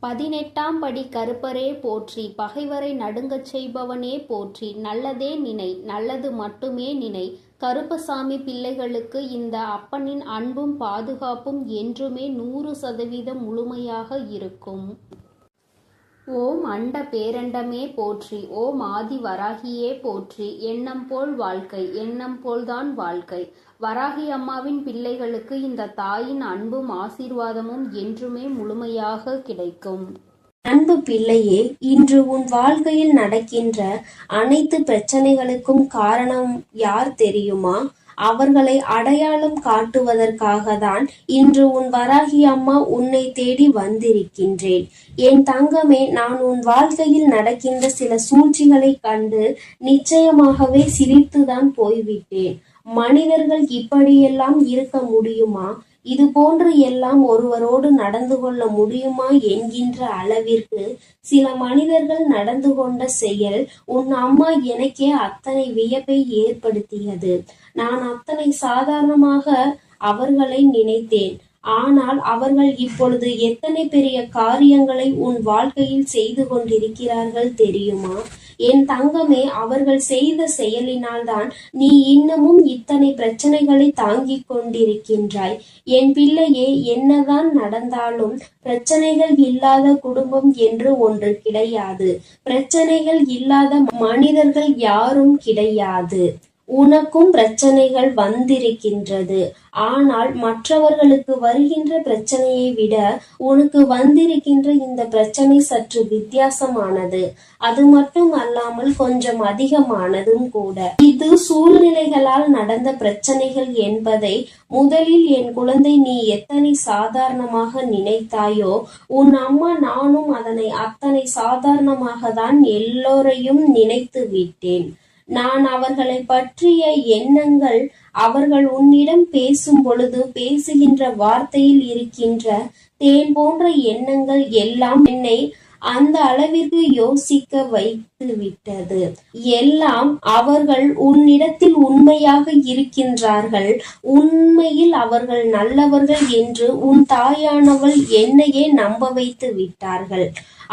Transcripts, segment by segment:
18ஆம் படி கருப்பரே போற்றி, பகைவரை நடுங்கச் செய்பவனே போற்றி, நல்லதே நினை, நல்லது மட்டுமே நினை. கருப்பசாமி பிள்ளைகளுக்கு இந்த அப்பனின் அன்பும் பாதுகாப்பும் என்றுமே 100% முழுமையாக இருக்கும். ஓம் அண்ட பேரண்டமே போற்றி, ஓம் ஆதி வராகியே போற்றி. எண்ணம் போல் வாழ்க்கை, எண்ணம் போல்தான் வாழ்க்கை. வராகி அம்மாவின் பிள்ளைகளுக்கு இந்த தாயின் அன்பும் ஆசீர்வாதமும் என்றுமே முழுமையாக கிடைக்கும். அன்பு பிள்ளையே, இன்று உன் வாழ்க்கையில் நடக்கின்ற அனைத்து பிரச்சனைகளுக்கும் காரணம் யார் தெரியுமா? அவர்களை அடையாளம் காட்டுவதற்காக தான் இன்று உன் வராகி அம்மா உன்னை தேடி வந்திருக்கின்றேன். என் தங்கமே, நான் உன் வாழ்க்கையில் நடக்கின்ற சில சூழ்ச்சிகளை கண்டு நிச்சயமாகவே சிரித்துதான் போய்விட்டேன். மனிதர்கள் இப்படியெல்லாம் இருக்க முடியுமா? இது போன்று எல்லாம் ஒருவரோடு நடந்து கொள்ள முடியுமா என்கின்ற அளவிற்கு சில மனிதர்கள் நடந்து கொண்ட செயல் உன் அம்மா எனக்கே அத்தனை வியப்பை ஏற்படுத்தியது. நான் அத்தனை சாதாரணமாக அவர்களை நினைத்தேன். ஆனால் அவர்கள் இப்பொழுது எத்தனை பெரிய காரியங்களை உன் வாழ்க்கையில் செய்து கொண்டிருக்கிறார்கள் தெரியுமா? என் தங்கமே, அவர்கள் செய்த செயலினால் தான் நீ இன்னமும் இத்தனை பிரச்சனைகளை தாங்கிக் கொண்டிருக்கின்றாய். என் பிள்ளையே, என்னதான் நடந்தாலும் பிரச்சனைகள் இல்லாத குடும்பம் என்று ஒன்று கிடையாது. பிரச்சனைகள் இல்லாத மனிதர்கள் யாரும் கிடையாது. உனக்கும் பிரச்சனைகள் வந்திருக்கின்றது. ஆனால் மற்றவர்களுக்கு வருகின்ற பிரச்சனையை விட உனக்கு வந்திருக்கின்ற இந்த பிரச்சனை சற்று வித்தியாசமானது. அது மட்டும் அல்லாமல் கொஞ்சம் அதிகமானதும் கூட. இது சூழ்நிலைகளால் நடந்த பிரச்சனைகள் என்பதை முதலில் என் குழந்தை நீ எத்தனை சாதாரணமாக நினைத்தாயோ, உன் அம்மா நானும் அதனை அத்தனை சாதாரணமாக தான் எல்லோரையும் நினைத்து விட்டேன். நான் அவர்களை பற்றிய எண்ணங்கள், அவர்கள் உன்னிடம் பேசும் பொழுது பேசுகின்ற வார்த்தையில் இருக்கின்ற தேன் போன்ற எண்ணங்கள் எல்லாம் என்னை அந்த அளவிற்கு யோசிக்க வைத்து விட்டது. எல்லாம் அவர்கள் உன்னிடத்தில் உண்மையாக இருக்கின்றார்கள். உண்மையில் அவர்கள் நல்லவர்கள் என்று உன் தாயானவள் என்னையே நம்ப வைத்து விட்டார்கள்.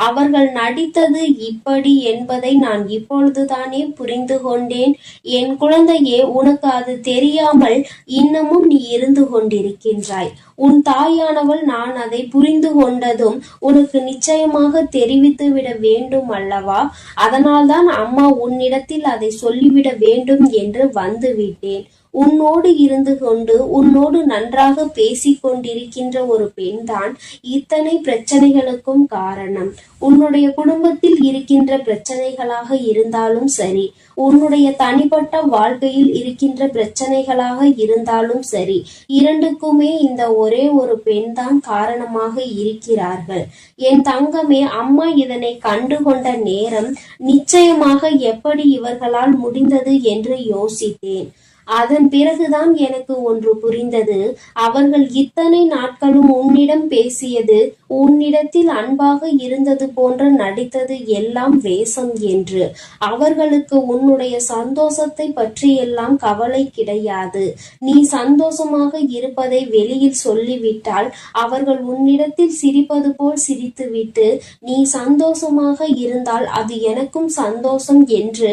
அவர்கள் நடித்தது இப்படி என்பதை நான் இப்பொழுதுதானே புரிந்து கொண்டேன். என் குழந்தையே, உனக்கு அது தெரியாமல் இன்னமும் நீ இருந்து கொண்டிருக்கின்றாய். உன் தாயானவள் நான் அதை புரிந்து கொண்டதும் உனக்கு நிச்சயமாக தெரிவித்து விட வேண்டும் அல்லவா? அதனால்தான் அம்மா உன்னிடத்தில் அதை சொல்லிவிட வேண்டும் என்று வந்துவிட்டேன். உன்னோடு இருந்து கொண்டு உன்னோடு நன்றாக பேசிக் கொண்டிருக்கின்ற ஒரு பெண்தான் இத்தனை பிரச்சனைகளுக்கும் காரணம். உன்னுடைய குடும்பத்தில் இருக்கின்ற பிரச்சனைகளாக இருந்தாலும் சரி, உன்னுடைய தனிப்பட்ட வாழ்க்கையில் இருக்கின்ற பிரச்சனைகளாக இருந்தாலும் சரி, இரண்டுக்குமே இந்த ஒரே ஒரு பெண் தான் காரணமாக இருக்கிறார்கள். என் தங்கமே, அம்மா இதனை கண்டுகொண்ட நேரம் நிச்சயமாக எப்படி இவர்களால் முடிந்தது என்று யோசித்தேன். அதன் பிறகுதான் எனக்கு ஒன்று புரிந்தது. அவர்கள் இத்தனை நாட்களும் உன்னிடம் பேசியது, உன்னிடத்தில் அன்பாக இருந்தது போன்ற நடித்தது எல்லாம் வேஷம் என்று. அவர்களுக்கு உன்னுடைய சந்தோஷத்தை பற்றியெல்லாம் கவலை கிடையாது. நீ சந்தோஷமாக இருப்பதை வெளியில் சொல்லிவிட்டால் அவர்கள் உன்னிடத்தில் சிரிப்பது போல் சிரித்துவிட்டு, நீ சந்தோஷமாக இருந்தால் அது எனக்கும் சந்தோஷம் என்று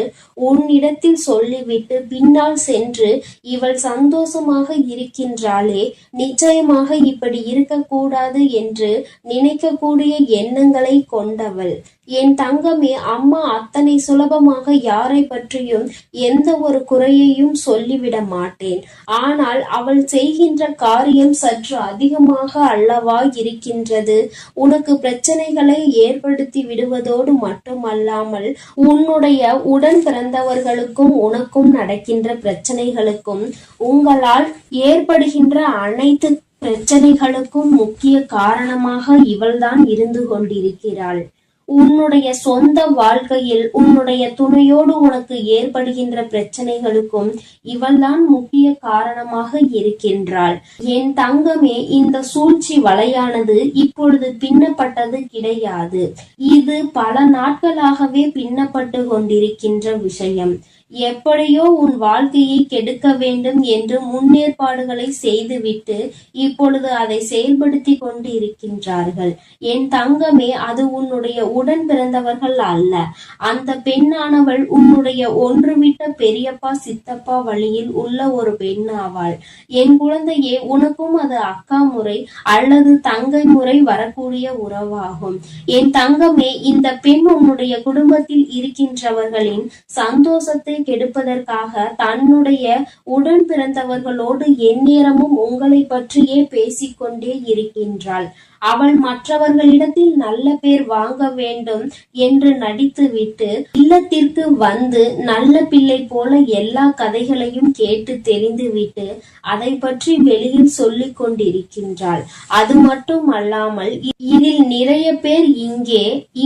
உன்னிடத்தில் சொல்லிவிட்டு பின்னால் சென்று இவள் சந்தோஷமாக இருக்கின்றாளே, நிச்சயமாக இப்படி இருக்கக்கூடாது என்று நினைக்கக்கூடிய எண்ணங்களை கொண்டவள். என் தங்கமே, அம்மா அத்தனை சுலபமாக யாரை பற்றியும் எந்த ஒரு குறையையும் சொல்லிவிட மாட்டேன். ஆனால் அவள் செய்கின்ற காரியம் சற்று அதிகமாக அல்லவா இருக்கின்றது. உனக்கு பிரச்சனைகளை ஏற்படுத்தி விடுவதோடு மட்டுமல்லாமல் உன்னுடைய உடன் பிறந்தவர்களுக்கும் உனக்கும் நடக்கின்ற பிரச்சனைகளுக்கும் உங்களால் ஏற்படுகின்ற அனைத்து பிரச்சனைகளுக்கும் முக்கிய காரணமாக இவள்தான் இருந்து கொண்டிருக்கிறாள். உன்னுடைய சொந்த வாழ்க்கையில் உன்னுடைய துணையோடு உனக்கு ஏற்படுகின்ற பிரச்சனைகளுக்கும் இவள்தான் முக்கிய காரணமாக இருக்கின்றாள். என் தங்கமே, இந்த சூழ்ச்சி வலையானது இப்பொழுது பின்னப்பட்டது கிடையாது. இது பல நாட்களாகவே பின்னப்பட்டு கொண்டிருக்கின்ற விஷயம். எப்படியோ உன் வாழ்க்கையை கெடுக்க வேண்டும் என்று முன்னேற்பாடுகளை செய்துவிட்டு இப்பொழுது அதை செயல்படுத்தி கொண்டு இருக்கின்றார்கள். என் தங்கமே, அது உன்னுடைய உடன் பிறந்தவர்கள் அல்ல. அந்த பெண்ணானவள் உன்னுடைய ஒன்றுவிட்ட பெரியப்பா சித்தப்பா வழியில் உள்ள ஒரு பெண்ணாவாள். என் குழந்தையே, உனக்கும் அது அக்கா முறை அல்லது தங்கை முறை வரக்கூடிய உறவாகும். என் தங்கமே, இந்த பெண் உன்னுடைய குடும்பத்தில் இருக்கின்றவர்களின் சந்தோஷத்தை கெடுப்பதற்காக தன்னுடைய உடன் பிறந்தவர்களோடு எந்நேரமும் உங்களை பற்றியே பேசிக்கொண்டே இருக்கின்றாள். அவள் மற்றவர்களிடத்தில் நல்ல பேர் வாங்க வேண்டும் என்று நடித்துவிட்டு இல்லத்திற்கு வந்து நல்ல பிள்ளை போல எல்லா கதைகளையும் கேட்டு தெரிந்துவிட்டு அதை பற்றி வெளியில் சொல்லிக் கொண்டிருக்கின்றாள். அது மட்டும் அல்லாமல் இதில் நிறைய பேர்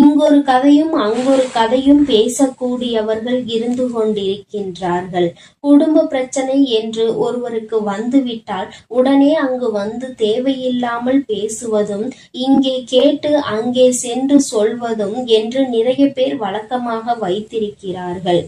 இங்கொரு கதையும் அங்கொரு கதையும் பேசக்கூடியவர்கள் இருந்து கொண்டிருக்கின்றார்கள். குடும்ப பிரச்சனை என்று ஒருவருக்கு வந்துவிட்டால் உடனே அங்கு வந்து தேவையில்லாமல் பேசுவதும் இங்கே கேட்டு அங்கே சென்று சொல்வதும் என்று நிறைய பேர் வழக்கமாக வைத்திருக்கிறார்கள்.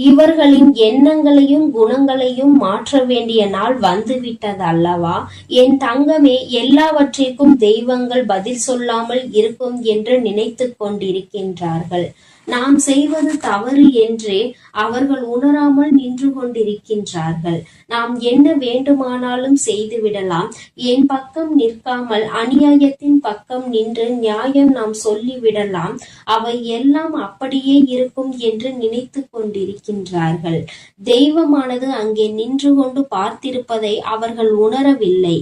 இவர்களின் எண்ணங்களையும் குணங்களையும் மாற்ற வேண்டிய நாள் வந்துவிட்டது அல்லவா? என் தங்கமே, எல்லாவற்றிற்கும் தெய்வங்கள் பதில் சொல்லாமல் இருக்கும் என்று நினைத்து கொண்டிருக்கின்றார்கள். நாம் செய்வது தவறு என்றே அவர்கள் உணராமல் நின்று கொண்டிருக்கின்றார்கள். நாம் என்ன வேண்டுமானாலும் செய்துவிடலாம். என் பக்கம் நிற்காமல் அநியாயத்தின் பக்கம் நின்று நியாயம் நாம் சொல்லிவிடலாம். அவை எல்லாம் அப்படியே இருக்கும் என்று நினைத்து கொண்டிருக்கின்றார்கள். தெய்வமானது அங்கே நின்று கொண்டு பார்த்திருப்பதை அவர்கள் உணரவில்லை.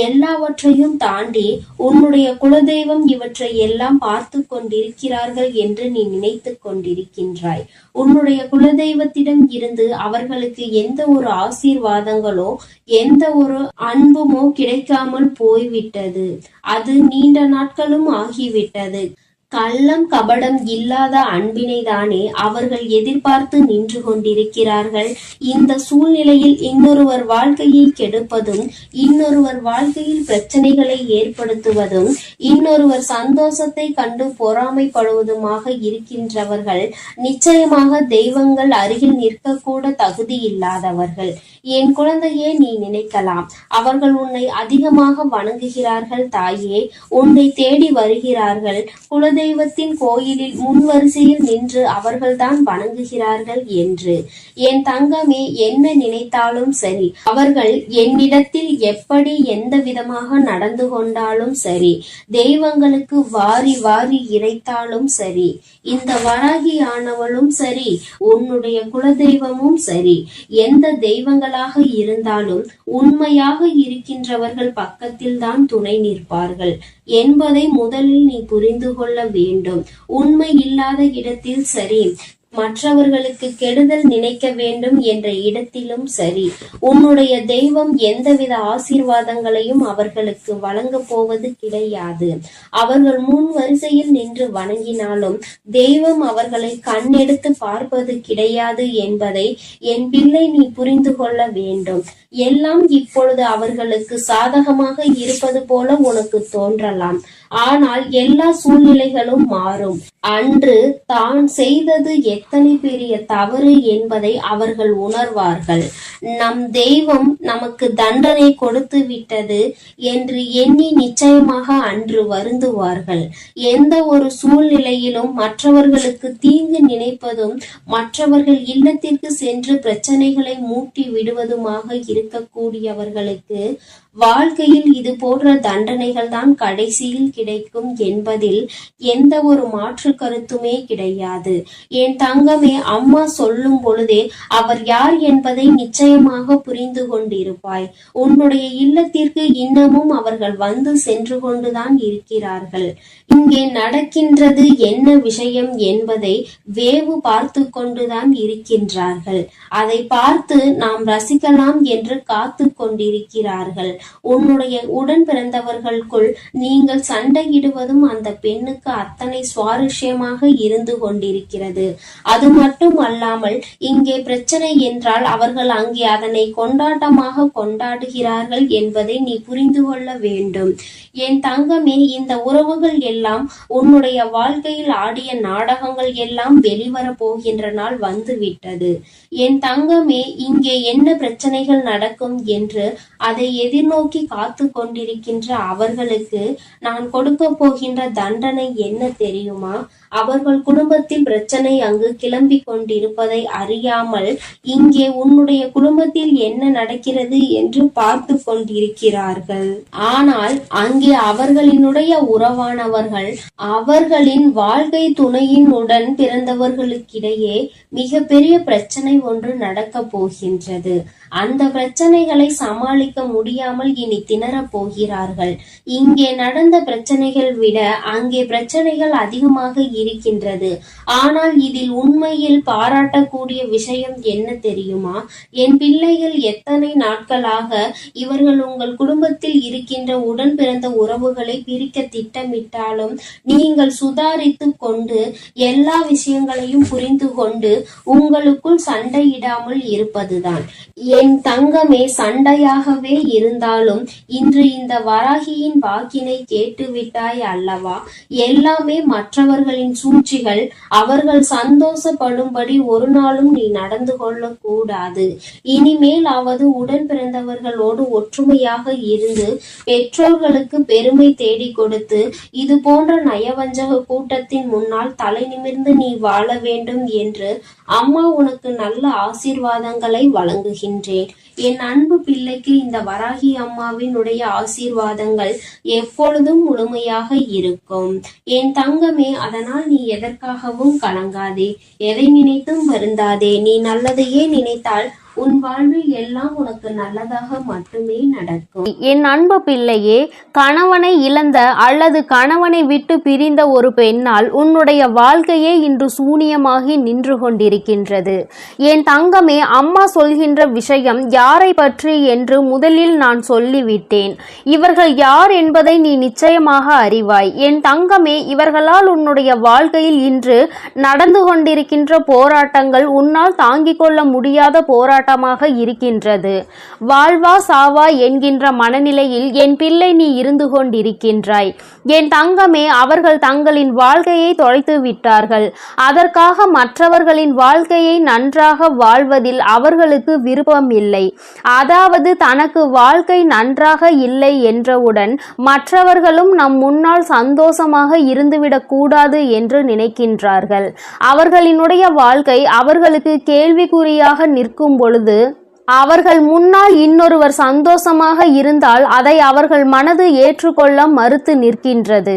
எல்லாவற்றையும் தாண்டி உன்னுடைய குலதெய்வம் இவற்றை எல்லாம் பார்த்து கொண்டிருக்கிறார்கள் என்று நீ நினைத்து கொண்டிருக்கின்றாய். உன்னுடைய குலதெய்வத்திடம் இருந்து அவர்களுக்கு எந்த ஒரு ஆசீர்வாதங்களோ எந்த ஒரு அன்புமோ கிடைக்காமல் போய்விட்டது. அது நீண்ட நாட்களும் ஆகிவிட்டது. கள்ளம் கபடம் இல்லாத அன்பினை தானே அவர்கள் எதிர்பார்த்து நின்று கொண்டிருக்கிறார்கள். இந்த சூழ்நிலையில் இன்னொருவர் வாழ்க்கையை கெடுப்பதும் இன்னொருவர் வாழ்க்கையில் பிரச்சனைகளை ஏற்படுத்துவதும் இன்னொருவர் சந்தோஷத்தை கண்டு பொறாமைப்படுவதுமாக இருக்கின்றவர்கள் நிச்சயமாக தெய்வங்கள் அருகில் நிற்கக்கூட தகுதி இல்லாதவர்கள். என் குழந்தையே, நீ நினைக்கலாம், அவர்கள் உன்னை அதிகமாக வணங்குகிறார்கள் தாயே, உன்னை தேடி வருகிறார்கள், குலதெய்வத்தின் கோயிலில் முன்வரிசையில் நின்று அவர்கள்தான் வணங்குகிறார்கள் என்று. என் தங்கமே, என்ன நினைத்தாலும் சரி, அவர்கள் என்னிடத்தில் எப்படி எந்த விதமாக நடந்து கொண்டாலும் சரி, தெய்வங்களுக்கு வாரி வாரி இறைத்தாலும் சரி, இந்த வராகியானவளும் சரி, உன்னுடைய குலதெய்வமும் சரி, எந்த தெய்வங்களாக இருந்தாலும் உண்மையாக இருக்கின்றவர்கள் பக்கத்தில் தான் துணை நிற்பார்கள் என்பதை முதலில் நீ புரிந்து கொள்ள வேண்டும். உண்மை இல்லாத இடத்தில் சரி, மற்றவர்களுக்கு கெடுதல் நினைக்க வேண்டும் என்ற இடத்திலும் சரி, உன்னுடைய தெய்வம் எந்தவித ஆசீர்வாதங்களையும் அவர்களுக்கு வழங்கப் போவது கிடையாது. அவர்கள் முன் வரிசையில் நின்று வணங்கினாலும் தெய்வம் அவர்களை கண்ணெடுத்து பார்ப்பது கிடையாது என்பதை என் பிள்ளை நீ புரிந்து கொள்ள வேண்டும். எல்லாம் இப்பொழுது அவர்களுக்கு சாதகமாக இருப்பது போல உனக்கு தோன்றலாம். ஆனால் எல்லா சூழ்நிலைகளும் மாறும். அன்று தான் செய்தது எத்தனை பெரிய தவறு என்பதை அவர்கள் உணர்வார்கள். நம் தெய்வம் நமக்கு தண்டனை கொடுத்து விட்டது என்று எண்ணி நிச்சயமாக அன்று வருந்துவார்கள். எந்த ஒரு சூழ்நிலையிலும் மற்றவர்களுக்கு தீங்கு நினைப்பதும் மற்றவர்கள் இல்லத்திற்கு சென்று பிரச்சனைகளை மூட்டி விடுவதுமாக இருக்கக்கூடியவர்களுக்கு வாழ்க்கையில் இது போன்ற தண்டனைகள் தான் கடைசியில் கிடைக்கும் என்பதில் எந்த ஒரு மாற்று கருத்துமே கிடையாது. என் தங்கமே, அம்மா சொல்லும் பொழுதே அவர் யார் என்பதை நிச்சயமாக புரிந்து கொண்டிருப்பாய். உன்னுடைய இல்லத்திற்கு இன்னமும் அவர்கள் வந்து சென்று கொண்டுதான் இருக்கிறார்கள். இங்கே நடக்கின்றது என்ன விஷயம் என்பதை வேவு பார்த்து கொண்டுதான் இருக்கின்றார்கள். அதை பார்த்து நாம் ரசிக்கலாம் என்று காத்து கொண்டிருக்கிறார்கள். உன்னுடைய உடன் பிறந்தவர்களுக்குள் நீங்கள் சண்டையிடுவதும் அந்த பெண்ணுக்கு அத்தனை சுவாரஸ்யமாக இருந்து கொண்டிருக்கிறது. அது மட்டும் அல்லாமல் இங்கே பிரச்சனை என்றால் அவர்கள் அங்கே அதனை கொண்டாட்டமாக கொண்டாடுகிறார்கள் என்பதை நீ புரிந்து கொள்ள வேண்டும். என் தங்கமே, இந்த உறவுகள் எல்லாம் உன்னுடைய வாழ்க்கையில் ஆடிய நாடகங்கள் எல்லாம் வெளிவர போகின்ற நாள் வந்துவிட்டது. என் தங்கமே, இங்கே என்ன பிரச்சனைகள் நடக்கும் என்று அதை எதிர்நோக்கி காத்து கொண்டிருக்கின்ற அவர்களுக்கு நான் கொடுக்க போகின்ற தண்டனை என்ன தெரியுமா? அவர்கள் குடும்பத்தில் பிரச்சனை அங்கு கிளம்பி கொண்டிருப்பதை அறியாமல் இங்கே உன்னுடைய குடும்பத்தில் என்ன நடக்கிறது என்று பார்த்து கொண்டிருக்கிறார்கள். ஆனால் அங்கே அவர்களினுடைய உறவானவர்கள் அவர்களின் வாழ்க்கை துணையின் உடன் பிறந்தவர்களுக்கிடையே மிகப்பெரிய பிரச்சனை ஒன்று நடக்க போகின்றது. அந்த பிரச்சனைகளை சமாளிக்க முடியாமல் இனி திணறப் போகிறார்கள். இங்கே நடந்த பிரச்சனைகள் விட அங்கே பிரச்சனைகள் அதிகமாக இருக்கின்றது. ஆனால் இதில் உண்மையில் பாராட்டக்கூடிய விஷயம் என்ன தெரியுமா? என் பிள்ளைகள் எத்தனை நாட்களாக இவர்கள் உங்கள் குடும்பத்தில் இருக்கின்ற உடன் பிறந்த உறவுகளை பிரிக்க திட்டமிட்டாலும் நீங்கள் சுதாரித்து கொண்டு எல்லா விஷயங்களையும் புரிந்து கொண்டு உங்களுக்குள் சண்டையிடாமல் இருப்பதுதான். என் தங்கமே, சண்டையாகவே இருந்தாலும் இன்று இந்த வராகியின் வாக்கினை கேட்டுவிட்டாய் அல்லவா? எல்லாமே மற்றவர்களின் சூழ்ச்சிகள். அவர்கள் சந்தோஷப்படும்படி ஒரு நாளும் நீ நடந்து கொள்ள கூடாது. இனிமேல் ஆவது உடன் பிறந்தவர்களோடு ஒற்றுமையாக இருந்து பெற்றோர்களுக்கு பெருமை தேடி கொடுத்து இது போன்ற நயவஞ்சக கூட்டத்தின் முன்னால் தலை நிமிர்ந்து நீ வாழ வேண்டும் என்று அம்மா உனக்கு நல்ல ஆசீர்வாதங்களை வழங்குகின்றேன். என் அன்பு பிள்ளைக்கு இந்த வராகி அம்மாவினுடைய ஆசீர்வாதங்கள் எப்பொழுதும் முழுமையாக இருக்கும். என் தங்கமே, அதனால் நீ எதற்காகவும் கலங்காதே, எதை நினைத்தும் வருந்தாதே. நீ நல்லதையே நினைத்தால் உன் வாழ்வில் எல்லாம் உனக்கு நல்லதாக மட்டுமே நடக்கும். என் அன்பு பிள்ளையே, கணவனை இழந்த அல்லது கணவனை விட்டு பிரிந்த ஒரு பெண்ணால் உன்னுடைய வாழ்க்கையே இன்று சூனியமாகி நின்று கொண்டிருக்கின்றது. என் தங்கமே, அம்மா சொல்கின்ற விஷயம் யாரை பற்றி என்று முதலில் நான் சொல்லிவிட்டேன். இவர்கள் யார் என்பதை நீ நிச்சயமாக அறிவாய். என் தங்கமே, இவர்களால் உன்னுடைய வாழ்க்கையில் இன்று நடந்து கொண்டிருக்கின்ற போராட்டங்கள் உன்னால் தாங்கிக் கொள்ள முடியாத போராட்டமாக இருக்கின்றது. வாழ்வா சாவா என்கின்ற மனநிலையில் என் பிள்ளை நீ இருந்து கொண்டிருக்கின்றாய். என் தங்கமே, அவர்கள் தங்களின் வாழ்க்கையை தொலைத்து விட்டார்கள். அதற்காக மற்றவர்களின் வாழ்க்கையை நன்றாக வாழ்வதில் அவர்களுக்கு விருப்பம் இல்லை. அதாவது தனக்கு வாழ்க்கை நன்றாக இல்லை என்றவுடன் மற்றவர்களும் நம் முன்னால் சந்தோஷமாக இருந்துவிடக் கூடாது என்று நினைக்கின்றார்கள். அவர்களினுடைய வாழ்க்கை அவர்களுக்கு கேள்விக்குறியாக நிற்கும் பொழுது அவர்கள் முன்னால் இன்னொருவர் சந்தோஷமாக இருந்தால் அதை அவர்கள் மனது ஏற்றுக்கொள்ள மறுத்து நிற்கின்றது.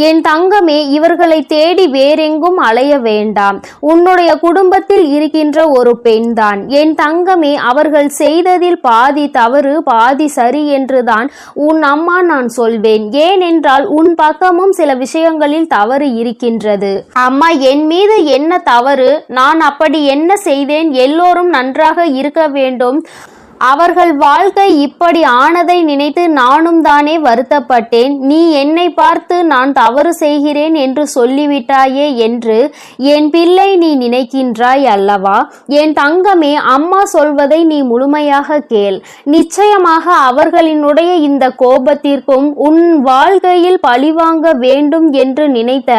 என் தங்கமே, இவர்களை தேடி வேறெங்கும் அலைய வேண்டாம். உன்னுடைய குடும்பத்தில் இருக்கின்ற ஒரு பெண்தான். என் தங்கமே, அவர்கள் செய்ததில் பாதி தவறு பாதி சரி என்றுதான் உன் அம்மா நான் சொல்வேன். ஏனென்றால் உன் பக்கமும் சில விஷயங்களில் தவறு இருக்கின்றது. அம்மா, என் மீது என்ன தவறு? நான் அப்படி என்ன செய்தேன்? எல்லோரும் நன்றாக இருக்க வேண்டும். அவர்கள் வாழ்க்கை இப்படி ஆனதை நினைத்து நானும் தானே வருத்தப்பட்டேன். நீ என்னை பார்த்து நான் தவறு செய்கிறேன் என்று சொல்லிவிட்டாயே என்று என் பிள்ளை நீ நினைக்கின்றாய் அல்லவா? என் தங்கமே, அம்மா சொல்வதை நீ முழுமையாக கேள். நிச்சயமாக அவர்களினுடைய இந்த கோபத்திற்கும் உன் வாழ்க்கையில் பழிவாங்க வேண்டும் என்று நினைத்த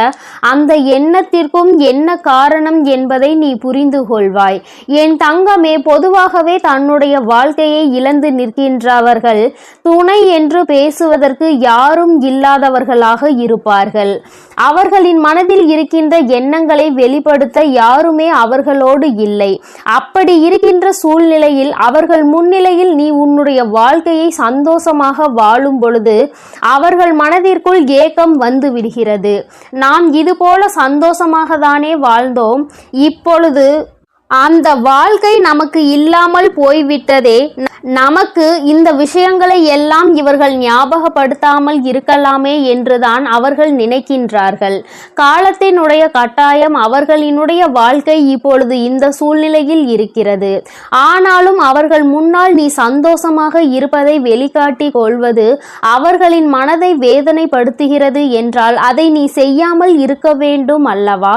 அந்த எண்ணத்திற்கும் என்ன காரணம் என்பதை நீ புரிந்து கொள்வாய். என் தங்கமே, பொதுவாகவே தன்னுடைய வாழ்க்கையை இழந்து நிற்கின்றவர்கள் துணை என்று பேசுவதற்கு யாரும் இல்லாதவர்களாக இருப்பார்கள். அவர்களின் மனதில் இருக்கின்ற எண்ணங்களை வெளிப்படுத்த யாருமே அவர்களோடு இல்லை. அப்படி இருக்கின்ற சூழ்நிலையில் அவர்கள் முன்னிலையில் நீ உன்னுடைய வாழ்க்கையை சந்தோஷமாக வாழும் பொழுது அவர்கள் மனதிற்குள் ஏக்கம் வந்து விடுகிறது. நாம் இதுபோல சந்தோஷமாக தானே வாழ்ந்தோம், இப்பொழுது அந்த வாழ்க்கை நமக்கு இல்லாமல் போய்விட்டதே. நமக்கு இந்த விஷயங்களை எல்லாம் இவர்கள் ஞாபகப்படுத்தாமல் இருக்கலாமே என்றுதான் அவர்கள் நினைக்கின்றார்கள். காலத்தினுடைய கட்டாயம் அவர்களினுடைய வாழ்க்கை இப்பொழுது இந்த சூழ்நிலையில் இருக்கிறது. ஆனாலும் அவர்கள் முன்னால் நீ சந்தோஷமாக இருப்பதை வெளிக்காட்டி கொள்வது அவர்களின் மனதை வேதனைப்படுத்துகிறது என்றால் அதை நீ செய்யாமல் இருக்க வேண்டும் அல்லவா?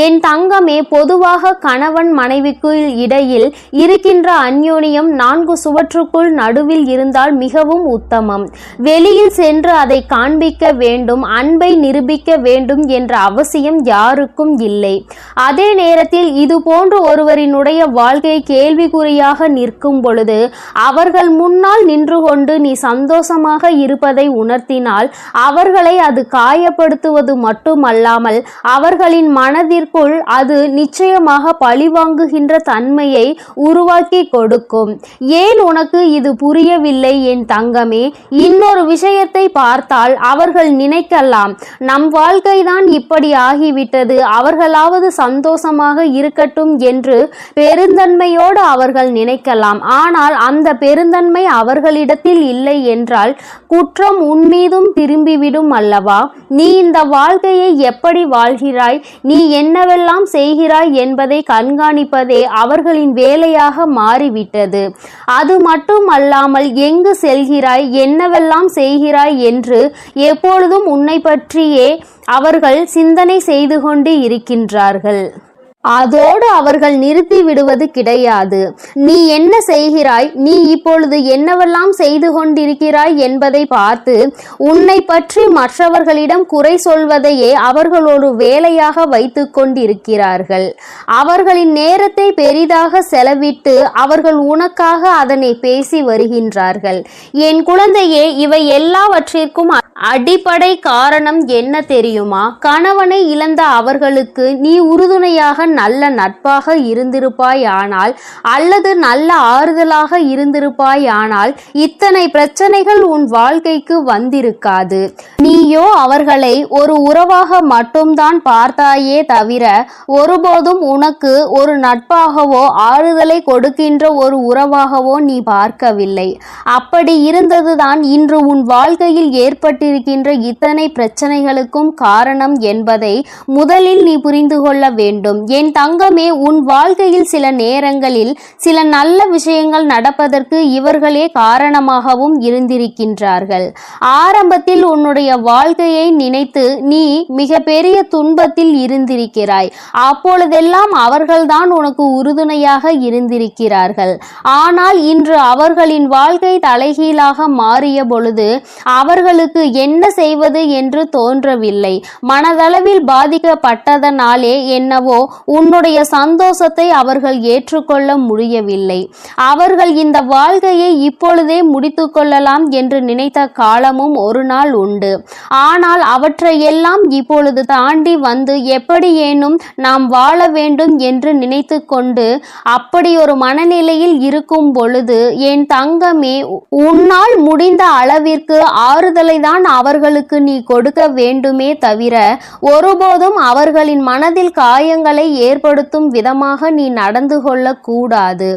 என் தங்கமே, பொதுவாக கணவன் மனைவிக்கு இடையில் இருக்கின்ற அந்யோன்யம் 4 சுவற்றுக்குள் நடுவில் இருந்தால் மிகவும் உத்தமம். வெளியில் சென்று அதை காண்பிக்க வேண்டும், அன்பை நிரூபிக்க வேண்டும் என்ற அவசியம் யாருக்கும் இல்லை. அதே நேரத்தில் இது போன்று ஒருவரினுடைய வாழ்க்கை கேள்விக்குறியாக நிற்கும் பொழுது அவர்கள் முன்னால் நின்று கொண்டு நீ சந்தோஷமாக இருப்பதை உணர்த்தினால் அவர்களை அது காயப்படுத்துவது மட்டுமல்லாமல் அவர்களின் மனதிற்குள் அது நிச்சயமாக பழிவாங்குகின்ற தன்மையை உருவாக்கி கொடுக்கும். ஏன் உனக்கு இது புரியவில்லை என் தங்கமே? இன்னொரு விஷயத்தை பார்த்தால் அவர்கள் நினைக்கலாம், நம் வாழ்க்கைதான் இப்படி ஆகிவிட்டது, அவர்களாவது சந்தோஷமாக இருக்கட்டும் என்று பெருந்தன்மையோடு அவர்கள் நினைக்கலாம். ஆனால் அந்த பெருந்தன்மை அவர்களிடத்தில் இல்லை என்றால் குற்றம் உன்மீதும் திரும்பிவிடும் அல்லவா? நீ இந்த வாழ்க்கையை எப்படி வாழ்கிறாய், நீ என்னவெல்லாம் செய்கிறாய் என்பதை கண்காணிப்பதே அவர்களின் வேலையாக மாறிவிட்டது. அது மட்டுமல்லாமல் எங்கு செல்கிறாய், என்னவெல்லாம் செய்கிறாய் என்று எப்பொழுதும் உன்னை பற்றியே அவர்கள் சிந்தனை செய்து கொண்டு இருக்கின்றார்கள். அதோடு அவர்கள் நிறுத்தி விடுவது கிடையாது. நீ என்ன செய்கிறாய், நீ இப்பொழுது என்னவெல்லாம் செய்து கொண்டிருக்கிறாய் என்பதை பார்த்து உன்னை பற்றி மற்றவர்களிடம் குறை சொல்வதையே அவர்கள் ஒரு வேலையாக வைத்து கொண்டிருக்கிறார்கள். அவர்களின் நேரத்தை பெரிதாக செலவிட்டு அவர்கள் உனக்காக அதனை பேசி வருகின்றார்கள். என் குழந்தையே, இவை எல்லாவற்றிற்கும் அடிப்படை காரணம் என்ன தெரியுமா? கணவனை இழந்த அவர்களுக்கு நீ உறுதுணையாக நல்ல நட்பாக இருந்திருப்பாய் ஆனால், அல்லது நல்ல ஆறுதலாக இருந்திருப்பாய் ஆனால் இத்தனை பிரச்சனைகள் உன் வாழ்க்கைக்கு வந்திருக்காது. நீயோ அவர்களை ஒரு உறவாக மட்டும்தான் பார்த்தாயே தவிர ஒருபோதும் உனக்கு ஒரு நட்பாகவோ ஆறுதலை கொடுக்கின்ற ஒரு உறவாகவோ நீ பார்க்கவில்லை. அப்படி இருந்ததுதான் இன்று உன் வாழ்க்கையில் ஏற்பட்டிருக்கின்ற இத்தனை பிரச்சனைகளுக்கும் காரணம் என்பதை முதலில் நீ புரிந்து கொள்ள வேண்டும். என் தங்கமே, உன் வாழ்க்கையில் சில நேரங்களில் சில நல்ல விஷயங்கள் நடப்பதற்கு இவர்களே காரணமாகவும் இருந்திருக்கின்றார்கள். ஆரம்பத்தில் உன்னுடைய வாழ்க்கையை நினைத்து நீ மிக பெரிய துன்பத்தில் இருந்திருக்கிறாய். அப்பொழுதெல்லாம் அவர்கள்தான் உனக்கு உறுதுணையாக இருந்திருக்கிறார்கள். ஆனால் இன்று அவர்களின் வாழ்க்கை தலைகீழாக மாறிய பொழுது அவர்களுக்கு என்ன செய்வது என்று தோன்றவில்லை. மனதளவில் பாதிக்கப்பட்டதனாலே என்னவோ உன்னுடைய சந்தோஷத்தை அவர்கள் ஏற்றுக்கொள்ள முடியவில்லை. அவர்கள் இந்த வாழ்க்கையை இப்பொழுதே முடித்து கொள்ளலாம் என்று நினைத்த காலமும் ஒரு நாள் உண்டு. ஆனால் அவற்றையெல்லாம் இப்பொழுது தாண்டி வந்து எப்படியேனும் நாம் வாழ வேண்டும் என்று நினைத்து கொண்டு அப்படி ஒரு மனநிலையில் இருக்கும் பொழுது என் தங்கமே, உன்னால் முடிந்த அளவிற்கு ஆறுதலை தான் அவர்களுக்கு நீ கொடுக்க வேண்டுமே தவிர ஒருபோதும் அவர்களின் மனதில் காயங்களை ஏற்படுத்தும் விதமாக நீ நடந்து கொள்ள கூடாது.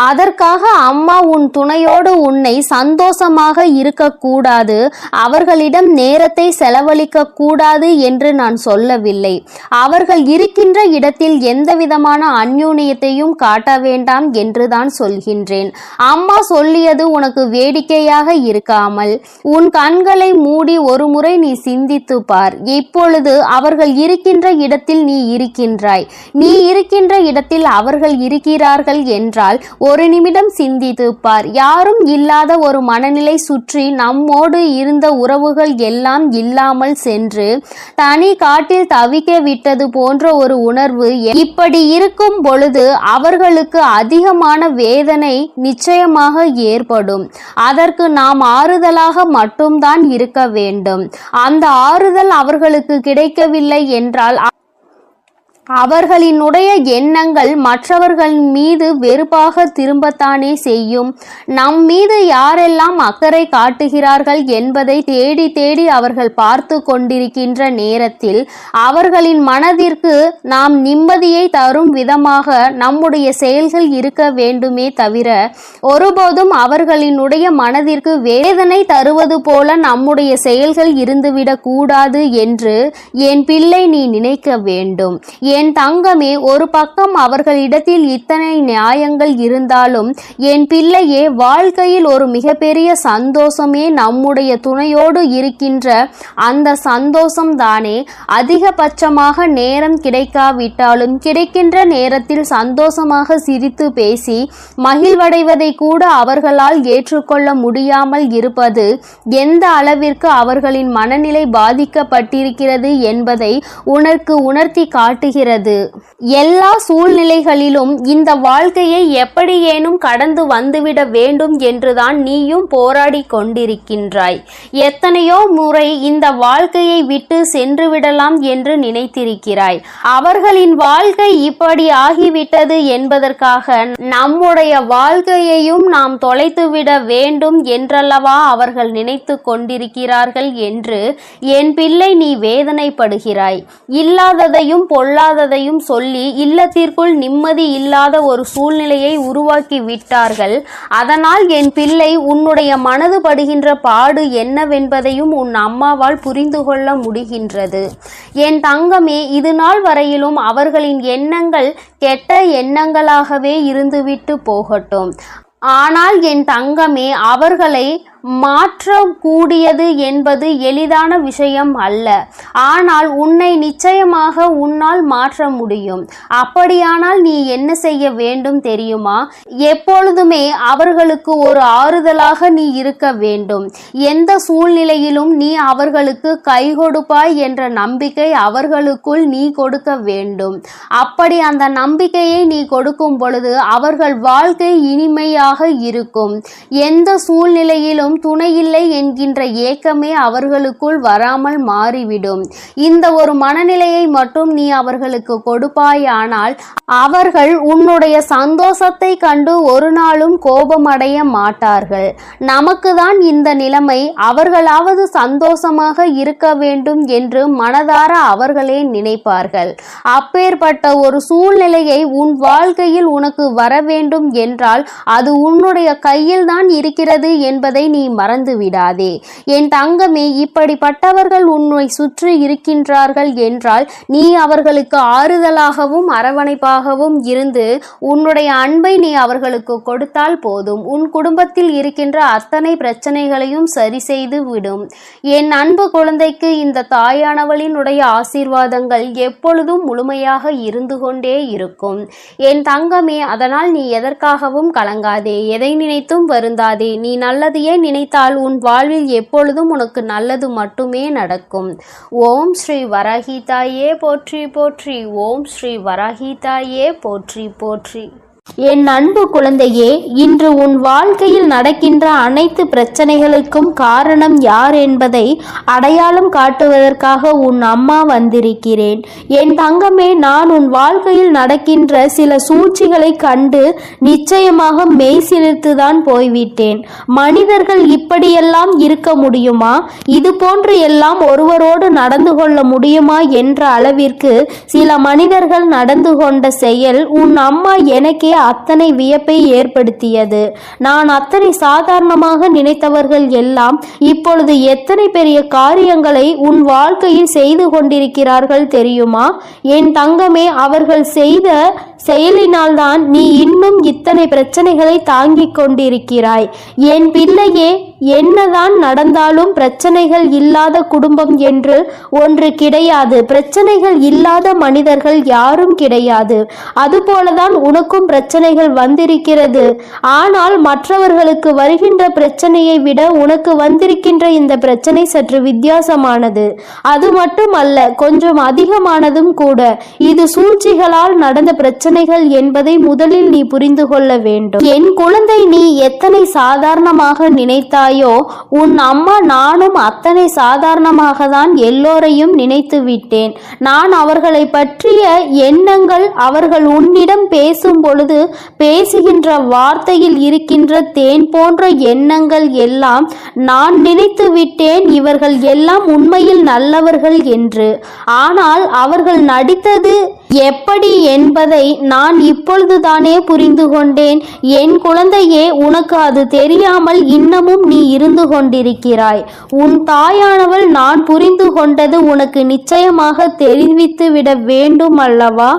அதற்காக அம்மா உன் துணையோடு உன்னை சந்தோஷமாக இருக்கக்கூடாது, அவர்களிடம் நேரத்தை செலவழிக்க கூடாது என்று நான் சொல்லவில்லை. அவர்கள் இருக்கின்ற இடத்தில் எந்த விதமான அந்யோன்யத்தையும் காட்ட வேண்டாம் என்று தான் சொல்கின்றேன். அம்மா சொல்லியது உனக்கு வேடிக்கையாக இருக்காமல் உன் கண்களை மூடி ஒரு முறை நீ சிந்தித்து பார். இப்பொழுது அவர்கள் இருக்கின்ற இடத்தில் நீ இருக்கின்றாய், நீ இருக்கின்ற இடத்தில் அவர்கள் இருக்கிறார்கள் என்றால் ஒரு நிமிடம் சிந்தித்து பார். யாரும் இல்லாத ஒரு மனநிலை சுற்றி நம்மோடு இருந்த உறவுகள் எல்லாம் இல்லாமல் சென்று தனி காட்டில் தவிக்க விட்டது போன்ற ஒரு உணர்வு இப்படி இருக்கும் பொழுது அவர்களுக்கு அதிகமான வேதனை நிச்சயமாக ஏற்படும். அதற்கு நாம் ஆறுதலாக மட்டும்தான் இருக்க வேண்டும். அந்த ஆறுதல் அவர்களுக்கு கிடைக்கவில்லை என்றால் அவர்களினுடைய எண்ணங்கள் மற்றவர்கள் மீது வெறுப்பாக திரும்பத்தானே செய்யும். நம் மீது யாரெல்லாம் அக்கறை காட்டுகிறார்கள் என்பதை தேடி தேடி அவர்கள் பார்த்து கொண்டிருக்கின்ற நேரத்தில் அவர்களின் மனதிற்கு நாம் நிம்மதியை தரும் விதமாக நம்முடைய செயல்கள் இருக்க வேண்டுமே தவிர ஒருபோதும் அவர்களினுடைய மனதிற்கு வேதனை தருவது போல நம்முடைய செயல்கள் இருந்துவிடக் கூடாது என்று என் பிள்ளை நீ நினைக்க வேண்டும். என் தங்கமே, ஒரு பக்கம் அவர்களிடத்தில் இத்தனை நியாயங்கள் இருந்தாலும் என் பிள்ளையே, வாழ்க்கையில் ஒரு மிகப்பெரிய சந்தோஷமே நம்முடைய துணையோடு இருக்கின்ற அந்த சந்தோஷம் தானே. அதிகபட்சமாக நேரம் கிடைக்காவிட்டாலும் கிடைக்கின்ற நேரத்தில் சந்தோஷமாக சிரித்து பேசி மகிழ்வடைவதை கூட அவர்களால் ஏற்றுக்கொள்ள முடியாமல் இருப்பது எந்த அளவிற்கு அவர்களின் மனநிலை பாதிக்கப்பட்டிருக்கிறது என்பதை உனக்கு உணர்த்தி காட்டுகிறது. எல்லா சூழ்நிலைகளிலும் இந்த வாழ்க்கையை எப்படியேனும் கடந்து வந்துவிட வேண்டும் என்றுதான் நீயும் போராடி கொண்டிருக்கின்றாய். எத்தனையோ முறை இந்த வாழ்க்கையை விட்டு சென்று விடலாம் என்று நினைத்திருக்கிறாய். அவர்களின் வாழ்க்கை இப்படி ஆகிவிட்டது என்பதற்காக நம்முடைய வாழ்க்கையையும் நாம் தொலைத்துவிட வேண்டும் என்றல்லவா அவர்கள் நினைத்து கொண்டிருக்கிறார்கள் என்று என் பிள்ளை நீ வேதனைப்படுகிறாய். இல்லாததையும் பொல்லாததையும் சொல்லி இல்லத்திற்குள் நிம்மதி இல்லாத ஒரு சூழ்நிலையை உருவாக்கி விட்டார்கள். அதனால் என் பிள்ளை, உன்னுடைய மனது படுகின்ற பாடு என்னவென்பதையும் உன் அம்மாவால் புரிந்து கொள்ள முடிகின்றது. என் தங்கமே, இது நாள் வரையிலும் அவர்களின் எண்ணங்கள் கெட்ட எண்ணங்களாகவே இருந்துவிட்டு போகட்டும். ஆனால் என் தங்கமே, அவர்களை மாற்றக்கூடியது என்பது எளிதான விஷயம் அல்ல. ஆனால் உன்னை நிச்சயமாக உன்னால் மாற்ற முடியும். அப்படியானால் நீ என்ன செய்ய வேண்டும் தெரியுமா? எப்பொழுதுமே அவர்களுக்கு ஒரு ஆறுதலாக நீ இருக்க வேண்டும். எந்த சூழ்நிலையிலும் நீ அவர்களுக்கு கை கொடுப்பாய் என்ற நம்பிக்கை அவர்களுக்குள் நீ கொடுக்க வேண்டும். அப்படி அந்த நம்பிக்கையை நீ கொடுக்கும் பொழுது அவர்கள் வாழ்க்கை இனிமையாக இருக்கும். எந்த சூழ்நிலையிலும் துணையில்லை என்கின்ற ஏக்கமே அவர்களுக்குள் வராமல் மாறிவிடும். இந்த ஒரு மனநிலையை மட்டும் நீ அவர்களுக்கு கொடுப்பாயானால் அவர்கள் உன்னுடைய சந்தோஷத்தை கண்டு ஒரு நாளும் கோபமடைய மாட்டார்கள். நமக்கு தான் இந்த நிலைமை, அவர்களாவது சந்தோஷமாக இருக்க வேண்டும் என்று மனதார அவர்களே நினைப்பார்கள். அப்பேற்பட்ட ஒரு சூழ்நிலையை உன் வாழ்க்கையில் உனக்கு வர வேண்டும் என்றால் அது உன்னுடைய கையில் தான் இருக்கிறது என்பதை நீ மறந்து விடாதே. என் தங்கமே, இப்படிப்பட்டவர்கள் உன்னை சுற்றி இருக்கின்றார்கள் என்றால் நீ அவர்களுக்கு ஆறுதலாகவும் அரவணைப்பாகவும் இருந்து உன்னுடைய அன்பை நீ அவர்களுக்கு கொடுத்தால் போதும். உன் குடும்பத்தில் இருக்கின்ற அத்தனை பிரச்சனைகளையும் சரி செய்து விடும். என் அன்பு குழந்தைக்கு இந்த தாயானவளினுடைய ஆசீர்வாதங்கள் எப்பொழுதும் முழுமையாக இருந்து கொண்டே இருக்கும். என் தங்கமே, அதனால் நீ எதற்காகவும் கலங்காதே, எதை நினைத்தும் வருந்தாதே. நீ நல்லதையே நினைத்தால் உன் வாழ்வில் எப்பொழுதும் உனக்கு நல்லது மட்டுமே நடக்கும். ஓம் ஸ்ரீ வராகி தாயே போற்றி போற்றி. ஓம் ஸ்ரீ வராகி தாயே போற்றி போற்றி. என் அன்பு குழந்தையே, இன்று உன் வாழ்க்கையில் நடக்கின்ற அனைத்து பிரச்சனைகளுக்கும் காரணம் யார் என்பதை அடையாளம் காட்டுவதற்காக உன் அம்மா வந்திருக்கிறேன். என் தங்கமே, நான் உன் வாழ்க்கையில் நடக்கின்ற சில சூழ்ச்சிகளை கண்டு நிச்சயமாக மெய்சிலிர்த்துதான் போய்விட்டேன். மனிதர்கள் இப்படியெல்லாம் இருக்க முடியுமா? இது போன்று எல்லாம் ஒருவரோடு நடந்து கொள்ள முடியுமா என்ற அளவிற்கு சில மனிதர்கள் நடந்து கொண்ட செயல் உன் அம்மா எனக்கே அத்தனை வியப்பை ஏற்படுத்தியது. நான் அத்தனை சாதாரணமாக நினைத்தவர்கள் எல்லாம் இப்பொழுது எத்தனை பெரிய காரியங்களை உன் வாழ்க்கையில் செய்து கொண்டிருக்கிறார்கள் தெரியுமா? என் தங்கமே, அவர்கள் செய்த செயலினால்தான் நீ இன்னும் இத்தனை பிரச்சனைகளை தாங்கிக் கொண்டிருக்கிறாய். என் பிள்ளையே, என்னதான் நடந்தாலும் பிரச்சனைகள் இல்லாத குடும்பம் என்று ஒன்று கிடையாது. பிரச்சனைகள் இல்லாத மனிதர்கள் யாரும் கிடையாது. அதுபோலதான் உனக்கும் பிரச்சனைகள் வந்திருக்கிறது. ஆனால் மற்றவர்களுக்கு வருகின்ற பிரச்சனையை விட உனக்கு வந்திருக்கின்ற இந்த பிரச்சனை சற்று வித்தியாசமானது. அது மட்டுமல்ல, கொஞ்சம் அதிகமானதும் கூட. இது சூழ்ச்சிகளால் நடந்த பிரச்சனைகள் என்பதை முதலில் நீ புரிந்து கொள்ள வேண்டும். என் குழந்தை, நீ எத்தனை சாதாரணமாக நினைத்தால் நினைக்கிறாயோ உன் அம்மா நானும் அத்தனை சாதாரணமாக தான் எல்லோரையும் நினைத்து விட்டேன். நான் அவர்களை பற்றிய எண்ணங்கள் அவர்கள் உன்னிடம் பேசும் பொழுது பேசுகின்ற வார்த்தையில் இருக்கின்ற தேன் போன்ற எண்ணங்கள் எல்லாம் நான் நினைத்து விட்டேன் இவர்கள் எல்லாம் உண்மையில் நல்லவர்கள் என்று. ஆனால் அவர்கள் நடித்தது எப்படி என்பதை நான் இப்பொழுதுதானே புரிந்து கொண்டேன். என் குழந்தையே, உனக்கு அது தெரியாமல் இன்னமும் நீ இருந்து கொண்டிருக்கிறாய். உன் தாயானவள் நான் புரிந்து கொண்டது உனக்கு நிச்சயமாக தெரிவித்து விட வேண்டும் அல்லவா?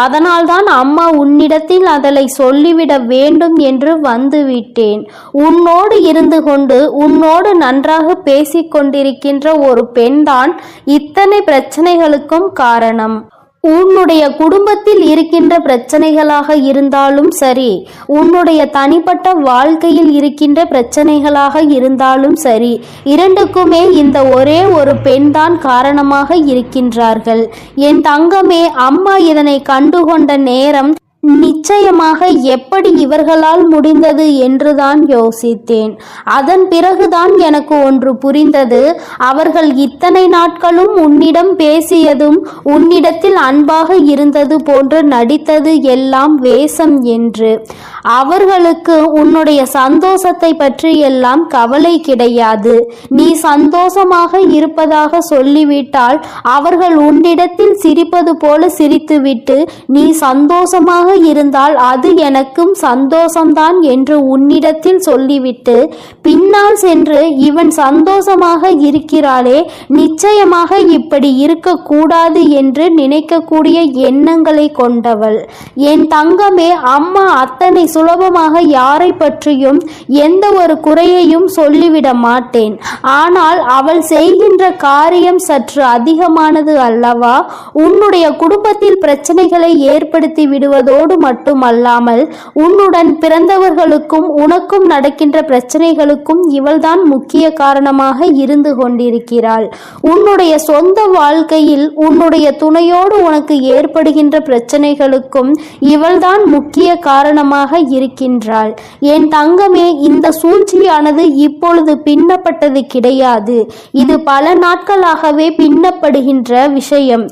அதனால்தான் அம்மா உன்னிடத்தில் அதனை சொல்லிவிட வேண்டும் என்று வந்துவிட்டேன். உன்னோடு இருந்து கொண்டு உன்னோடு நன்றாக பேசிக் கொண்டிருக்கின்ற ஒரு பெண்தான் இத்தனை பிரச்சனைகளுக்கும் காரணம். உன்னுடைய குடும்பத்தில் இருக்கின்ற பிரச்சனைகளாக இருந்தாலும் சரி, உன்னுடைய தனிப்பட்ட வாழ்க்கையில் இருக்கின்ற பிரச்சனைகளாக இருந்தாலும் சரி, இரண்டுக்குமே இந்த ஒரே ஒரு பெண்தான் காரணமாக இருக்கின்றார்கள். என் தங்கமே, அம்மா இதனை கண்டுகொண்ட நேரம் நிச்சயமாக எப்படி இவர்களால் முடிந்தது என்றுதான் யோசித்தேன். அதன் பிறகுதான் எனக்கு ஒன்று புரிந்தது. அவர்கள் இத்தனை நாட்களும் உன்னிடம் பேசியதும் உன்னிடத்தில் அன்பாக இருந்தது போன்று நடித்தது எல்லாம் வேஷம் என்று. அவர்களுக்கு உன்னுடைய சந்தோஷத்தை பற்றி எல்லாம் கவலை கிடையாது. நீ சந்தோஷமாக இருப்பதாக சொல்லிவிட்டால் அவர்கள் உன்னிடத்தில் சிரிப்பது போல சிரித்துவிட்டு நீ சந்தோஷமாக இருந்தால் அது எனக்கும் சந்தோஷம்தான் என்று உன்னிடத்தில் சொல்லிவிட்டு பின்னால் சென்று இவன் சந்தோஷமாக இருக்கிறாளே, நிச்சயமாக இப்படி இருக்கக்கூடாது என்று நினைக்கக்கூடிய எண்ணங்களை கொண்டவள். என் தங்கமே, அம்மா அத்தனை சுலபமாக யாரை பற்றியும் எந்த ஒரு குறையையும் சொல்லிவிட மாட்டேன். ஆனால் அவள் செய்கின்ற காரியம் சற்று அதிகமானது அல்லவா? உன்னுடைய குடும்பத்தில் பிரச்சனைகளை ஏற்படுத்தி விடுவதோடு மட்டுமல்லாமல் உன்னுடன் பிறந்தவர்களுக்கும் உனக்கும் நடக்கின்ற பிரச்சனைகளுக்கும் இவள்தான் முக்கிய காரணமாக இருந்து கொண்டிருக்கிறாள். உன்னுடைய சொந்த வாழ்க்கையில் உன்னுடைய துணையோடு உனக்கு ஏற்படுகின்ற பிரச்சனைகளுக்கும் இவள்தான் முக்கிய காரணமாக இருக்கின்றாள். என் தங்கமே, இந்த சூழ்ச்சியானது இப்பொழுது பின்னப்பட்டது கிடையாது. இது பல நாட்களாகவே பின்னப்படுகின்ற விஷயம்.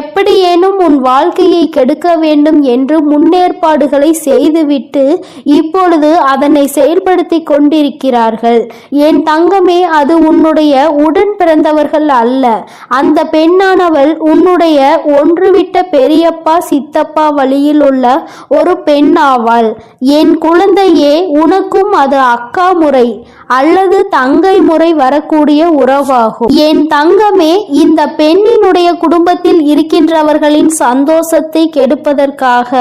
எப்படியேனும் உன் வாழ்க்கையை கெடுக்க வேண்டும் என்று முன்னேற்பாடுகளை செய்துவிட்டு இப்பொழுது அதனை செயல்படுத்தி கொண்டிருக்கிறார்கள். என் தங்கமே, அது உன்னுடைய உடன் பிறந்தவர்கள் அல்ல. அந்த பெண்ணானவள் உன்னுடைய ஒன்றுவிட்ட பெரியப்பா சித்தப்பா வழியில் உள்ள ஒரு பெண்ணாவாள். என் குழந்தையே, உனக்கும் அது அக்கா முறை அல்லது தங்கை முறை வரக்கூடிய உறவாகும். என் தங்கமே, இந்த பெண்ணினுடைய குடும்பத்தில் இருக்கின்றவர்களின் சந்தோஷத்தை கெடுப்பதற்காக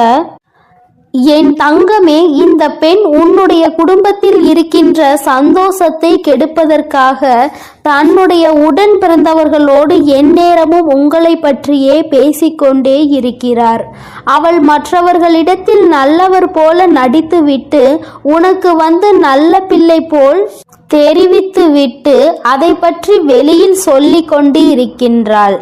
என் தங்கமே, இந்த பெண் உன்னுடைய குடும்பத்தில் இருக்கின்ற சந்தோஷத்தை கெடுப்பதற்காக தன்னுடைய உடன் பிறந்தவர்களோடு எந்நேரமும் உங்களை பற்றியே பேசிக்கொண்டே இருக்கிறார். அவள் மற்றவர்களிடத்தில் நல்லவர் போல நடித்துவிட்டு உனக்கு வந்து நல்ல பிள்ளை போல் தெரிவித்துவிட்டு அதை பற்றி வெளியில் சொல்லிக் கொண்டு இருக்கின்றாள்.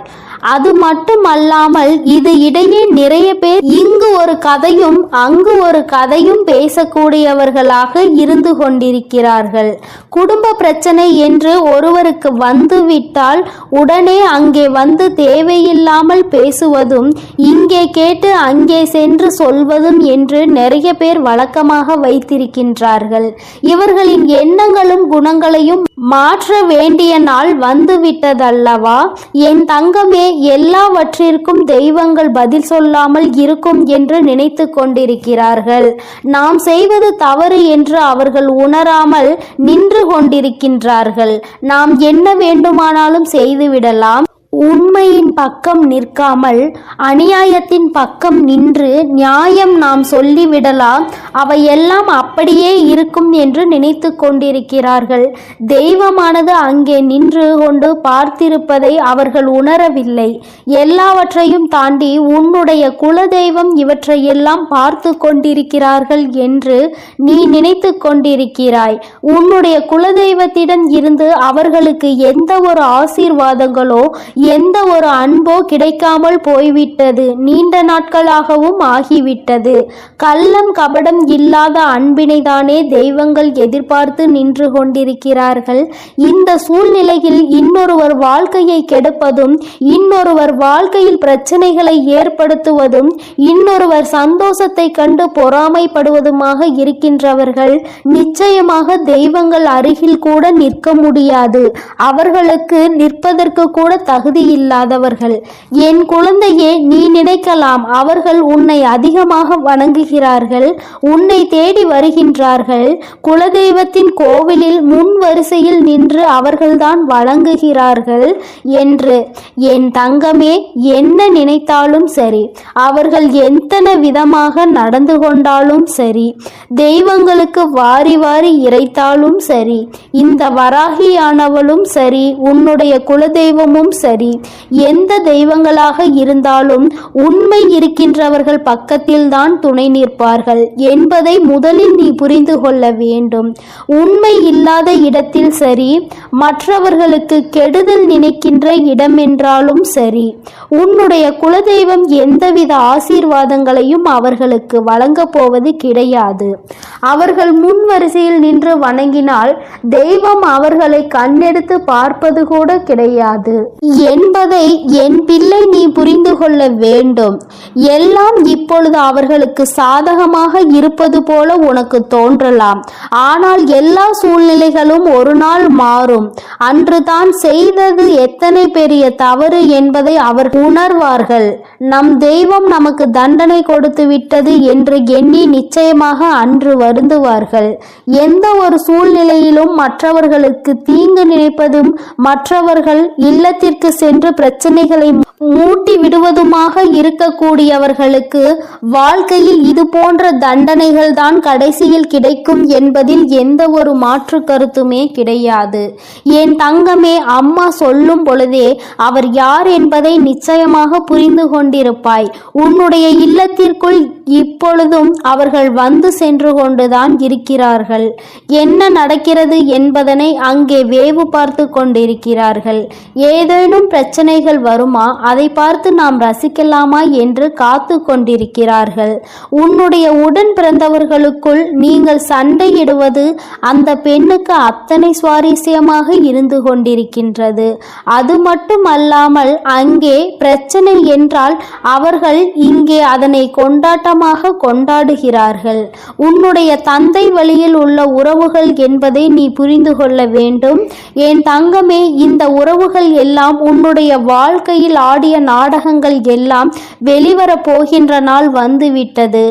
அது மட்டுமல்லாமல் இது இடையே நிறைய பேர் இங்கு ஒரு கதையும் அங்கு ஒரு கதையும் பேசக்கூடியவர்களாக இருந்து கொண்டிருக்கிறார்கள். குடும்ப பிரச்சனை என்று ஒருவருக்கு வந்துவிட்டால் உடனே அங்கே வந்து தேவையில்லாமல் பேசுவதும் இங்கே கேட்டு அங்கே சென்று சொல்வதும் என்று நிறைய பேர் வழக்கமாக வைத்திருக்கின்றார்கள். இவர்களின் எண்ணங்களும் குணங்களையும் மாற்ற வேண்டிய நாள் வந்துவிட்டதல்லவா? என் தங்கமே, எல்லாவற்றிற்கும் தெய்வங்கள் பதில் சொல்லாமல் இருக்கும் என்று நினைத்து கொண்டிருக்கிறார்கள். நாம் செய்வது தவறு என்று அவர்கள் உணராமல் நின்று கொண்டிருக்கின்றார்கள். நாம் என்ன வேண்டுமானாலும் செய்துவிடலாம். உண்மையின் பக்கம் நிற்காமல் அநியாயத்தின் பக்கம் நின்று நியாயம் நாம் சொல்லிவிடலாம். அவையெல்லாம் அப்படியே இருக்கும் என்று நினைத்து கொண்டிருக்கிறார்கள். தெய்வமானது அங்கே நின்று கொண்டு பார்த்திருப்பதை அவர்கள் உணரவில்லை. எல்லாவற்றையும் தாண்டி உன்னுடைய குலதெய்வம் இவற்றையெல்லாம் பார்த்து கொண்டிருக்கிறார்கள் என்று நீ நினைத்து கொண்டிருக்கிறாய். உன்னுடைய குலதெய்வத்திடம் இருந்து அவர்களுக்கு எந்த ஒரு ஆசீர்வாதங்களோ எந்த ஒரு அன்போ கிடைக்காமல் போய்விட்டது. நீண்ட நாட்களாகவும் ஆகிவிட்டது. கள்ளம் கபடம் இல்லாத அன்பில் அன்பினைதானே தெய்வங்கள் எதிர்பார்த்து நின்று கொண்டிருக்கிறார்கள். இந்த சூழ்நிலையில் இன்னொருவர் வாழ்க்கையை கெடுப்பதும், இன்னொருவர் வாழ்க்கையில் பிரச்சனைகளை ஏற்படுத்துவதும், இன்னொருவர் சந்தோஷத்தை கண்டு பொறாமைப்படுவதுமாக இருக்கின்றவர்கள் நிச்சயமாக தெய்வங்கள் அருகில் கூட நிற்க முடியாது. அவர்களுக்கு நிற்பதற்கு கூட தகுதி இல்லாதவர்கள். என் குழந்தையே, நீ நினைக்கலாம் அவர்கள் உன்னை அதிகமாக வணங்குகிறார்கள், உன்னை தேடி வருகின்றார்கள், குலதெய்வத்தின் கோவிலில் முன் வரிசையில் நின்று அவர்கள்தான் வணங்குகிறார்கள் என்று. என் தங்கமே, என்ன நினைத்தாலும் சரி, அவர்கள் எத்தனை விதமாக நடந்து கொண்டாலும் சரி, தெய்வங்களுக்கு வாரி வாரி இறைத்தாலும் சரி, இந்த வராகியானவளும் சரி, உன்னுடைய குலதெய்வமும் சரி, எந்த தெய்வங்களாக இருந்தாலும் உண்மை இருக்கின்றவர்கள் பக்கத்தில் தான் துணை நிற்பார்கள் என்பதை முதலில் நீ புரிந்து கொள்ள வேண்டும். உண்மை இல்லாத இடத்தில் சரி, மற்றவர்களுக்கு கெடுதல் நினைக்கின்ற இடமென்றாலும் சரி, உன்னுடைய குலதெய்வம் எந்தவித ஆசீர்வாதங்களையும் அவர்களுக்கு வழங்கப் போவது கிடையாது. அவர்கள் முன் வரிசையில் நின்று வணங்கினால் தெய்வம் அவர்களை கண்ணெடுத்து பார்ப்பது கூட கிடையாது என்பதை என் பிள்ளை நீ புரிந்து கொள்ள வேண்டும். எல்லாம் இப்பொழுது அவர்களுக்கு சாதகமாக இருப்பது போல உனக்கு தோன்றலாம். ஆனால் எல்லா சூழ்நிலைகளும் ஒரு நாள் மாறும். அன்று தான் செய்தது எத்தனை பெரிய தவறு என்பதை அவர் உணர்வார்கள். நம் தெய்வம் நமக்கு தண்டனை கொடுத்து விட்டது என்று எண்ணி நிச்சயமாக அன்று வருந்துவார்கள். எந்த ஒரு சூழ்நிலையிலும் மற்றவர்களுக்கு தீங்கு நினைப்பதும், மற்றவர்கள் இல்லத்திற்கு சென்று பிரச்சனைகளை மூட்டி விடுவதுமாக இருக்கக்கூடியவர்களுக்கு வாழ்க்கையில் இது போன்ற தண்டனைகள் தான் கடைசியில் கிடைக்கும் என்பதில் எந்த ஒரு மாற்று கருத்துமே கிடையாது. என் தங்கமே, அம்மா சொல்லும் பொழுதே அவர் யார் என்பதை நிச்சயமாக புரிந்து கொண்டிருப்பாய். உன்னுடைய இல்லத்திற்குள் இப்பொழுதும் அவர்கள் வந்து சென்று கொண்டுதான் இருக்கிறார்கள். என்ன நடக்கிறது என்பதனை அங்கே வேவு பார்த்து கொண்டிருக்கிறார்கள். ஏதேனும் பிரச்சனைகள் வருமா, அதை பார்த்து நாம் ரசிக்கலாமா என்று காத்து கொண்டிருக்கிறார்கள். உன்னுடைய உடன் பிறந்தவர்களுக்குள் நீங்கள் சண்டையிடுவது அந்த பெண்ணுக்கு அத்தனை சுவாரஸ்யமாக இருந்து கொண்டிருக்கின்றது. அது மட்டுமல்லாமல் அங்கே பிரச்சனை என்றால் அவர்கள் இங்கே அதனை கொண்டாட்டமாக கொண்டாடுகிறார்கள். உன்னுடைய தந்தை வழியில் உள்ள உறவுகள் என்பதை நீ புரிந்து கொள்ள வேண்டும். என் தங்கமே, இந்த உறவுகள் எல்லாம் உன்னுடைய வாழ்க்கையில் ஆடிய நாடகங்கள் எல்லாம் வெளிவர போகின்ற நாள் வந்துவிட்டது.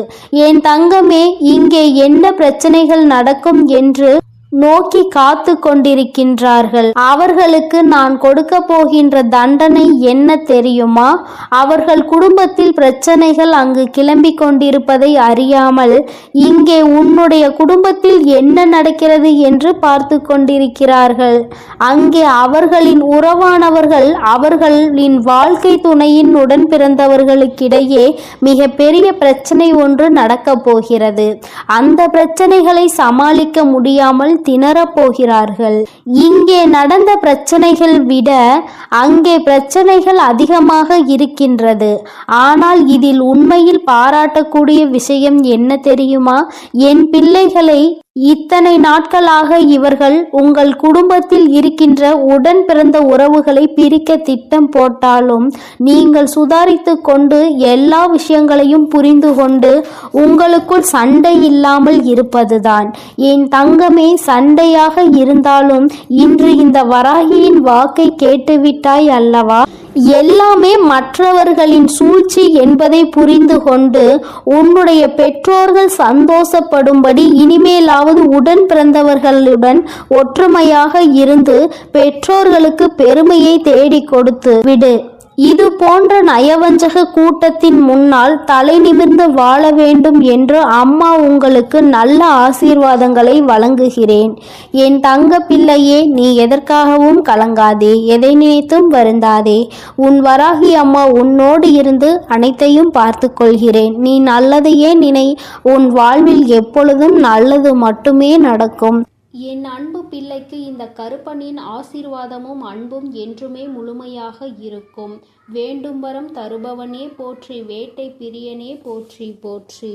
என் தங்கமே, இங்கே என்ன பிரச்சனைகள் நடக்கும் என்று நோக்கி காத்து கொண்டிருக்கின்றார்கள். அவர்களுக்கு நான் கொடுக்க போகின்ற தண்டனை என்ன தெரியுமா? அவர்கள் குடும்பத்தில் பிரச்சனைகள் அங்கு கிளம்பி கொண்டிருப்பதை அறியாமல் இங்கே உன்னுடைய குடும்பத்தில் என்ன நடக்கிறது என்று பார்த்து கொண்டிருக்கிறார்கள். அங்கே அவர்களின் உறவானவர்கள் அவர்களின் வாழ்க்கை துணையின் உடன் பிறந்தவர்களுக்கிடையே மிக பெரிய பிரச்சனை ஒன்று நடக்கப் போகிறது. அந்த பிரச்சனைகளை சமாளிக்க முடியாமல் திணறப் போகிறார்கள். இங்கே நடந்த பிரச்சனைகள் விட அங்கே பிரச்சனைகள் அதிகமாக இருக்கின்றது. ஆனால் இதில் உண்மையில் பாராட்டக்கூடிய விஷயம் என்ன தெரியுமா? என் பிள்ளைகளை இத்தனை நாட்களாக இவர்கள் உங்கள் குடும்பத்தில் இருக்கின்ற உடன் பிறந்த உறவுகளை பிரிக்க திட்டம் போட்டாலும் நீங்கள் சுதாரித்து கொண்டு எல்லா விஷயங்களையும் புரிந்து கொண்டு உங்களுக்குள் சண்டை இல்லாமல் இருப்பதுதான். என் தங்கமே, சண்டையாக இருந்தாலும் இன்று இந்த வராகியின் வாக்கை கேட்டுவிட்டாய் அல்லவா? எல்லாமே மற்றவர்களின் சூழ்ச்சி என்பதை புரிந்து கொண்டு உன்னுடைய பெற்றோர்கள் சந்தோஷப்படும்படி இனிமேலாவது உடன் பிறந்தவர்களுடன் ஒற்றுமையாக இருந்து பெற்றோர்களுக்கு பெருமையை தேடி கொடுத்து விடு. இது போன்ற நயவஞ்சக கூட்டத்தின் முன்னால் தலை நிமிர்ந்து வாழ வேண்டும் என்று அம்மா உங்களுக்கு நல்ல ஆசீர்வாதங்களை வழங்குகிறேன். என் தங்க பிள்ளையே, நீ எதற்காகவும் கலங்காதே, எதை நினைத்தும் வருந்தாதே. உன் வராகி அம்மா உன்னோடு இருந்து அனைத்தையும் பார்த்து கொள்கிறேன். நீ நல்லதையே நினை. உன் வாழ்வில் எப்பொழுதும் நல்லது மட்டுமே நடக்கும். என் அன்பு பிள்ளைக்கு இந்த கருப்பனின் ஆசீர்வாதமும் அன்பும் என்றுமே முழுமையாக இருக்கும். வேண்டும் வரம் தருபவனே போற்றி, வேட்டை பிரியனே போற்றி போற்றி.